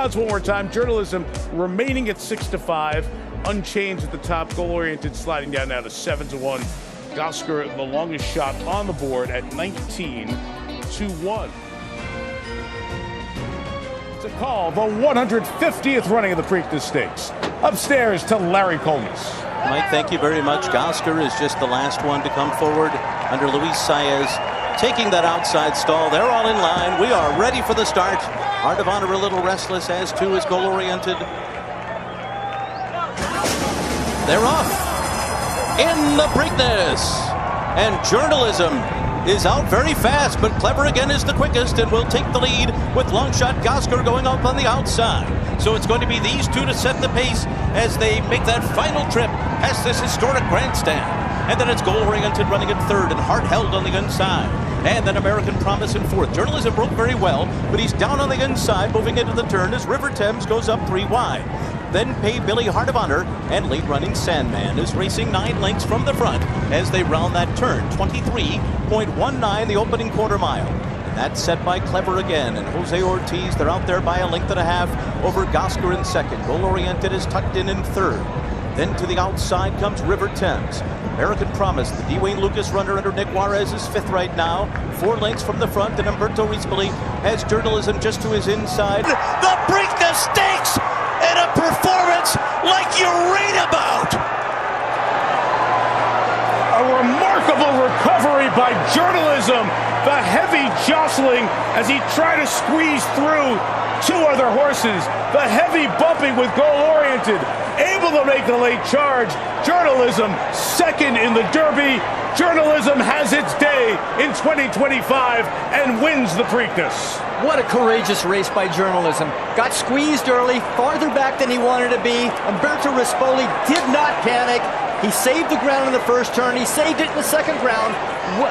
odds one more time. Journalism remaining at 6-5, unchanged at the top. Goal-oriented sliding down now to 7-1. GOSGER, the longest shot on the board at 19-1. To call the 150th running of the Preakness Stakes. Upstairs to Larry Colmus. Mike, thank you very much. GOSGER is just the last one to come forward under Luis Saez, taking that outside stall. They're all in line. We are ready for the start. Heart of Honor a little restless, as too is goal-oriented. They're off in the Preakness. And Journalism is out very fast, but Clever again is the quickest and will take the lead with long shot GOSGER going up on the outside. So it's going to be these two to set the pace as they make that final trip past this historic grandstand. And then it's goal-oriented running in third and Heart held on the inside. And then American Promise in fourth. Journalism broke very well, but he's down on the inside moving into the turn as River Thames goes up 3 wide. Then Pay Billy, Heart of Honor, and late running SANDMAN is racing 9 lengths from the front as they round that turn. 23.19 the opening quarter mile. And that's set by Clever again, and Jose Ortiz, they're out there by 1.5 lengths over GOSGER in second. Goal-oriented is tucked in third. Then to the outside comes River Thames. American Promise, the D. Wayne Lucas runner under Nick Juarez, is fifth right now. 4 lengths from the front, and Umberto Rispoli has Journalism just to his inside. The Preakness Stakes in a performance like you read about. A remarkable recovery by Journalism. The heavy jostling as he tried to squeeze through 2 other horses. The heavy bumping with goal-oriented. Able to make the late charge. Journalism second in the Derby. Journalism has its day in 2025 and wins the Preakness. What a courageous race by Journalism. Got squeezed early, farther back than he wanted to be. Umberto Rispoli did not panic. He saved the ground in the first turn. He saved it in the second round.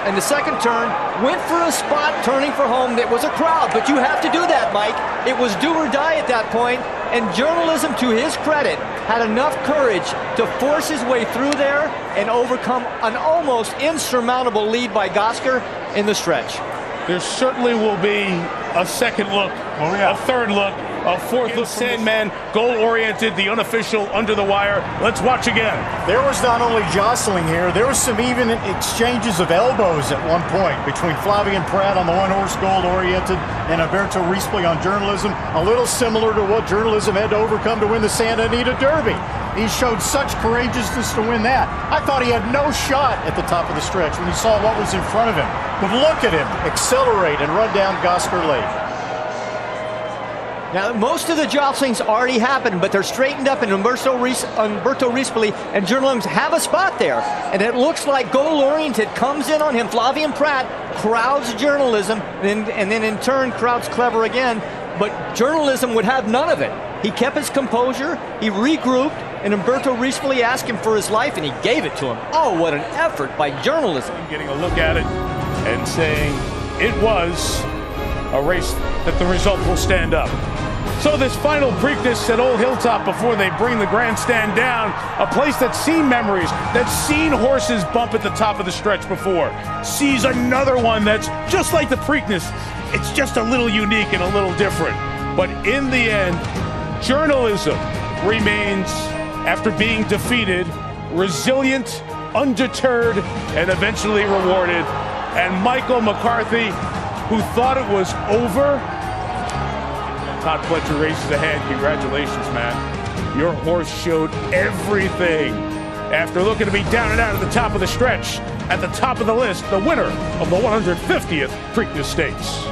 In the second turn, went for a spot turning for home. There was a crowd, but you have to do that, Mike. It was do or die at that point, and Journalism, to his credit, had enough courage to force his way through there and overcome an almost insurmountable lead by GOSGER in the stretch. There certainly will be a second look, a third look, a fourth look. SANDMAN, goal-oriented, the unofficial under the wire. Let's watch again. There was not only jostling here, there was some even exchanges of elbows at one point between Flavien Prat on the one-horse goal-oriented and Umberto Rispoli on Journalism, a little similar to what Journalism had to overcome to win the Santa Anita Derby. He showed such courageousness to win that. I thought he had no shot at the top of the stretch when he saw what was in front of him. But look at him accelerate and run down GOSGER late. Now, most of the jostling's already happened, but they're straightened up, and Umberto Rispoli and Journalism have a spot there. And it looks like goal-oriented comes in on him. Flavien Prat crowds Journalism, and then in turn crowds Clever again. But Journalism would have none of it. He kept his composure, he regrouped, and Umberto Rispoli asked him for his life, and he gave it to him. Oh, what an effort by Journalism. Getting a look at it and saying it was a race that the result will stand up. So this final Preakness at Old Hilltop before they bring the grandstand down, a place that's seen memories, that's seen horses bump at the top of the stretch before, sees another one that's just like the Preakness. It's just a little unique and a little different. But in the end, Journalism remains, after being defeated, resilient, undeterred, and eventually rewarded. And Michael McCarthy, who thought it was over, Todd Pletcher races ahead. Congratulations, man. Your horse showed everything. After looking to be down and out at the top of the stretch, at the top of the list, the winner of the 150th Preakness Stakes.